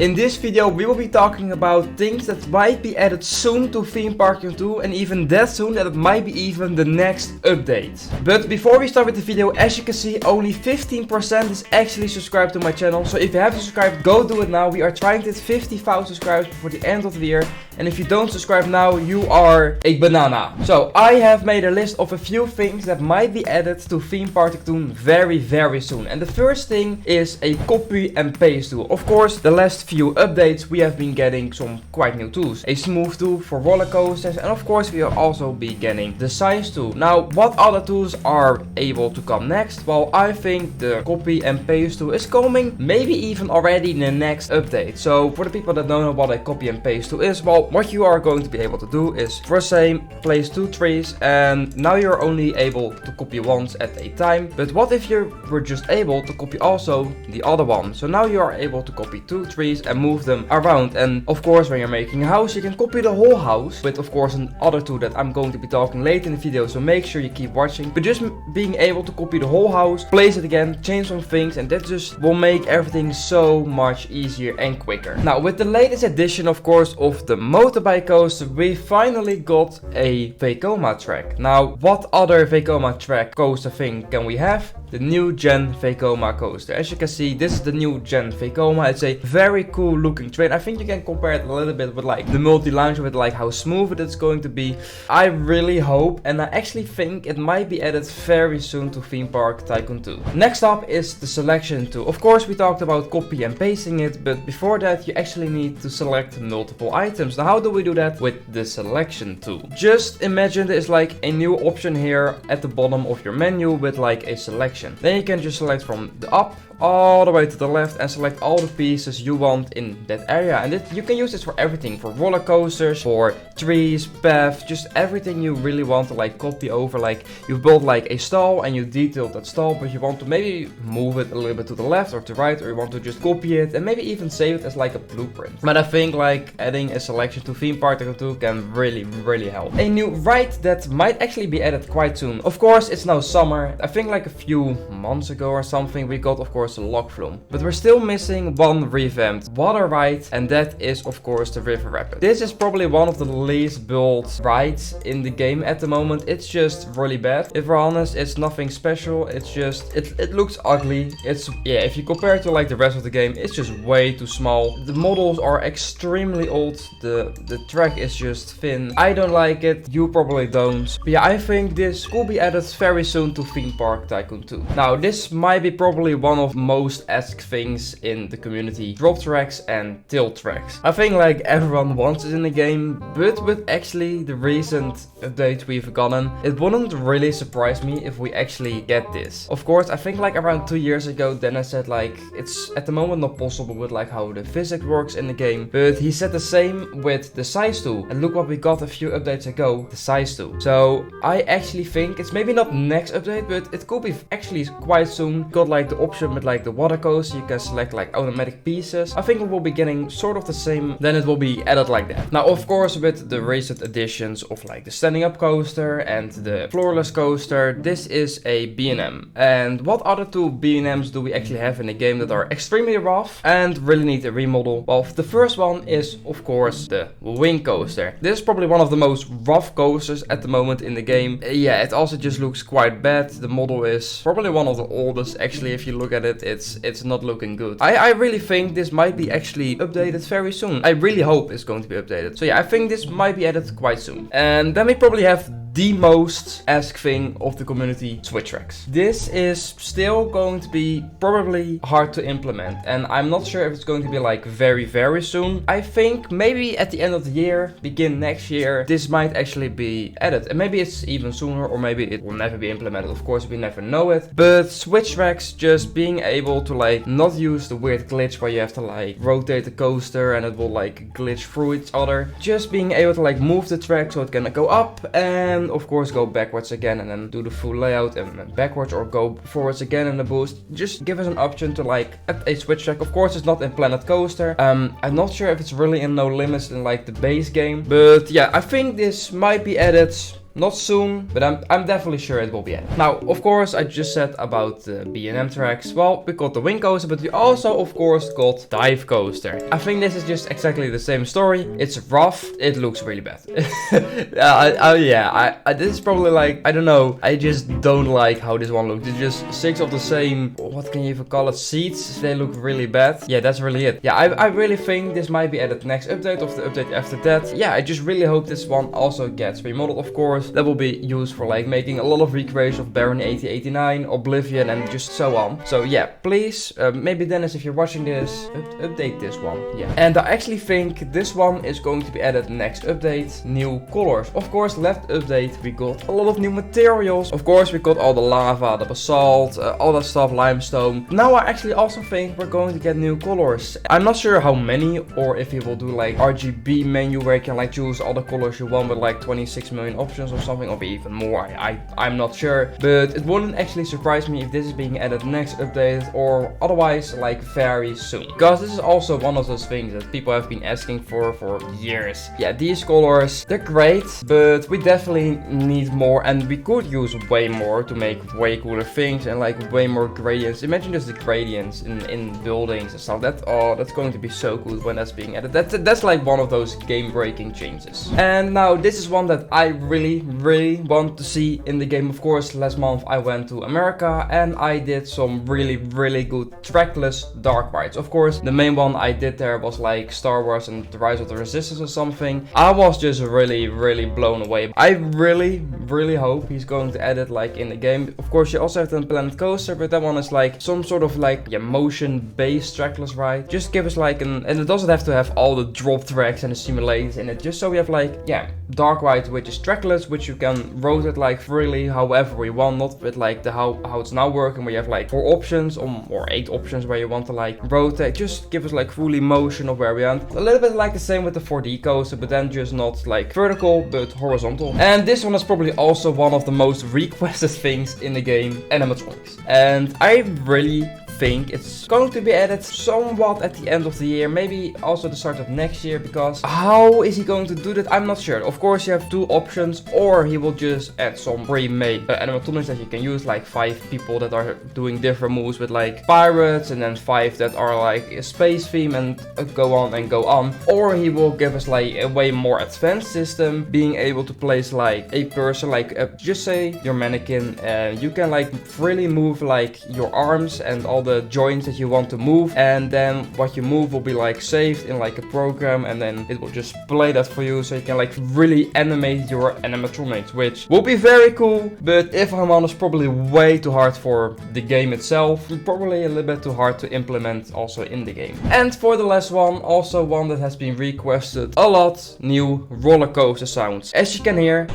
In this video we will be talking about things that might be added soon to Theme Park Tycoon 2 and even that soon that it might be even the next update. But before we start with the video, as you can see, only 15% is actually subscribed to my channel. So if you haven't subscribed, go do it now. We are trying to hit 50,000 subscribers before the end of the year. And if you don't subscribe now, you are a banana. So I have made a list of a few things that might be added to Theme Park Tycoon very soon. And the first thing is a copy and paste tool. Of course, the last few updates we have been getting some quite new tools. A smooth tool for roller coasters, and of course we will also be getting the size tool. Now, what other tools are able to come next? Well, I think the copy and paste tool is coming maybe even already in the next update. So for the people that don't know what a copy and paste tool is, well, what you are going to be able to do is first say place 2 trees, and now you're only able to copy once at a time. But what if you were just able to copy also the other one? So now you are able to copy 2 trees and move them around. And of course, when you're making a house, you can copy the whole house with, of course, another tool that I'm going to be talking later in the video, so make sure you keep watching. But just being able to copy the whole house, place it again, change some things, and that just will make everything so much easier and quicker. Now, with the latest edition, of course, of the motorbike coaster, we finally got a Vekoma track. Now, what other Vekoma track coaster thing can we have? The new gen Vekoma coaster. As you can see, this is the new gen Vekoma. It's a very cool looking train. I think you can compare it a little bit with like the multi-launcher, with like how smooth it is going to be. I really hope, and I actually think it might be added very soon to Theme Park Tycoon 2. Next up is the selection tool. Of course, we talked about copy and pasting it, but before that you actually need to select multiple items. Now, how do we do that? With the selection tool. Just imagine there's like a new option here at the bottom of your menu with like a selection. Then you can just select from the up all the way to the left and select all the pieces you want in that area. And you can use this for everything, for roller coasters, for trees, paths, just everything you really want to like copy over. Like you've built like a stall and you detailed that stall, but you want to maybe move it a little bit to the left or to right, or you want to just copy it and maybe even save it as like a blueprint. But I think like adding a selection to Theme Park Tycoon 2 can really help. A new ride that might actually be added quite soon. Of course, it's now summer. I think like a few months ago or something we got, of course, a log flume. But we're still missing one revamped water ride, and that is of course the River Rapid. This is probably one of the least built rides in the game at the moment. It's just really bad. If we're honest, it's nothing special. It's just, it looks ugly. It's, yeah, if you compare it to like the rest of the game, it's just way too small. The models are extremely old. The track is just thin. I don't like it. You probably don't. But yeah, I think this could be added very soon to Theme Park Tycoon 2. Now, this might be probably one of most asked things in the community: drop tracks and tilt tracks. I think like everyone wants it in the game, but with actually the recent update we've gotten, it wouldn't really surprise me if we actually get this. Of course, I think like around 2 years ago, then I said like it's at the moment not possible with like how the physics works in the game, but he said the same with the size tool, and look what we got a few updates ago, the size tool. So I actually think it's maybe not next update, but it could be actually quite soon. Got like the option with like the water coaster, you can select like automatic pieces. I think we will be getting sort of the same, then it will be added like that. Now, of course, with the recent additions of like the standing up coaster and the floorless coaster, this is a B&M. And what other two B&Ms do we actually have in the game that are extremely rough and really need a remodel? Well, the first one is of course the wing coaster. This is probably one of the most rough coasters at the moment in the game. Yeah, it also just looks quite bad. The model is probably one of the oldest. Actually, if you look at it, it's not looking good. I really think this might be actually updated very soon. I really hope it's going to be updated. So yeah, I think this might be added quite soon. And then we probably have the most asked thing of the community: switch tracks. This is still going to be probably hard to implement, and I'm not sure if it's going to be like very soon. I think maybe at the end of the year, begin next year, this might actually be added, and maybe it's even sooner, or maybe it will never be implemented. Of course, we never know it, but switch tracks, just being able to like not use the weird glitch where you have to like rotate the coaster and it will like glitch through each other. Just being able to like move the track so it can go up and of course go backwards again, and then do the full layout and then backwards, or go forwards again in the boost. Just give us an option to like add a switch track. Of course, it's not in Planet Coaster. I'm not sure if it's really in No Limits in like the base game, but yeah, I think this might be added not soon, but I'm definitely sure it will be added. Now, of course, I just said about the B&M tracks. Well, we got the wing coaster, but we also, of course, got dive coaster. I think this is just exactly the same story. It's rough. It looks really bad. This is probably like, I don't know. I just don't like how this one looks. It's just 6 of the same, what can you even call it, seats. They look really bad. Yeah, that's really it. Yeah, I really think this might be added next update of the update after that. Yeah, I just really hope this one also gets remodeled, of course. That will be used for like making a lot of recreations of Baron 8089, Oblivion, and just so on. So yeah, please, maybe Dennis, if you're watching this, update this one. Yeah. And I actually think this one is going to be added next update. New colors. Of course, last update we got a lot of new materials. Of course, we got all the lava, the basalt, all that stuff, limestone. Now I actually also think we're going to get new colors. I'm not sure how many, or if he will do like RGB menu where you can like choose all the colors you want with like 26 million options or something, or even more. I'm not sure, but it wouldn't actually surprise me if this is being added next update or otherwise like very soon, because this is also one of those things that people have been asking for years. Yeah, these colors, they're great, but we definitely need more, and we could use way more to make way cooler things and like way more gradients. Imagine just the gradients in buildings and stuff. That's going to be so good when that's being added. That's like one of those game-breaking changes. And now this is one that I really want to see in the game. Of course, last month I went to America and I did some really good trackless dark rides. Of course, the main one I did there was like Star Wars and the Rise of the Resistance or something. I was just really blown away. I really hope he's going to add it like in the game. Of course, you also have the Planet Coaster, but that one is like some sort of like motion-based trackless ride. Just give us like and it doesn't have to have all the drop tracks and the simulators in it. Just so we have like dark ride which is trackless, which you can rotate like freely however you want, not with like the how it's now working where you have like 4 options or 8 options where you want to like rotate. Just give us like fully motion of where we want. A little bit like the same with the 4D coaster, but then just not like vertical but horizontal. And this one is probably also one of the most requested things in the game, animatronics. And I really think it's going to be added somewhat at the end of the year, maybe also the start of next year, because how is he going to do that? I'm not sure. Of course, you have 2 options, or he will just add some pre-made animatronics that you can use, like 5 people that are doing different moves with like pirates, and then 5 that are like a space theme, and go on and go on. Or he will give us like a way more advanced system, being able to place like a person, like just say your mannequin, you can like freely move like your arms and all the joints that you want to move, and then what you move will be like saved in like a program, and then it will just play that for you, so you can like really animate your animatronics, which will be very cool. But if I'm honest, probably way too hard for the game itself, probably a little bit too hard to implement also in the game. And for the last one, also one that has been requested a lot, new roller coaster sounds. As you can hear,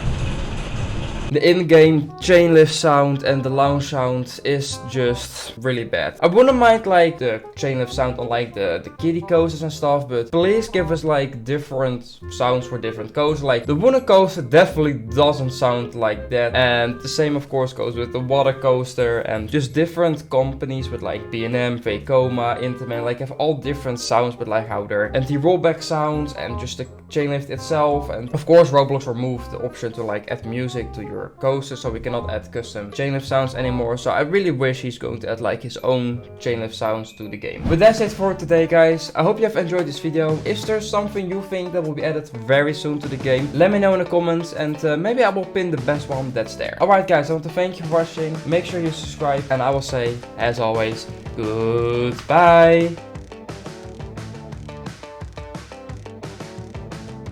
the in-game chain lift sound and the lounge sound is just really bad. I wouldn't mind like the chain lift sound on like the kiddie coasters and stuff, but please give us like different sounds for different coasters. Like the wooden coaster definitely doesn't sound like that, and the same of course goes with the water coaster, and just different companies with like B&M, Vekoma, Intamin, like have all different sounds, but like how they're anti-rollback sounds and just the chain lift itself. And of course Roblox removed the option to like add music to your coaster, so we cannot add custom chain lift sounds anymore. So I really wish he's going to add like his own chain lift sounds to the game. But that's it for today, guys. I hope you have enjoyed this video. Is there something you think that will be added very soon to the game? Let me know in the comments, and maybe I will pin the best one that's there. Alright guys, I want to thank you for watching. Make sure you subscribe, and I will say, as always, goodbye.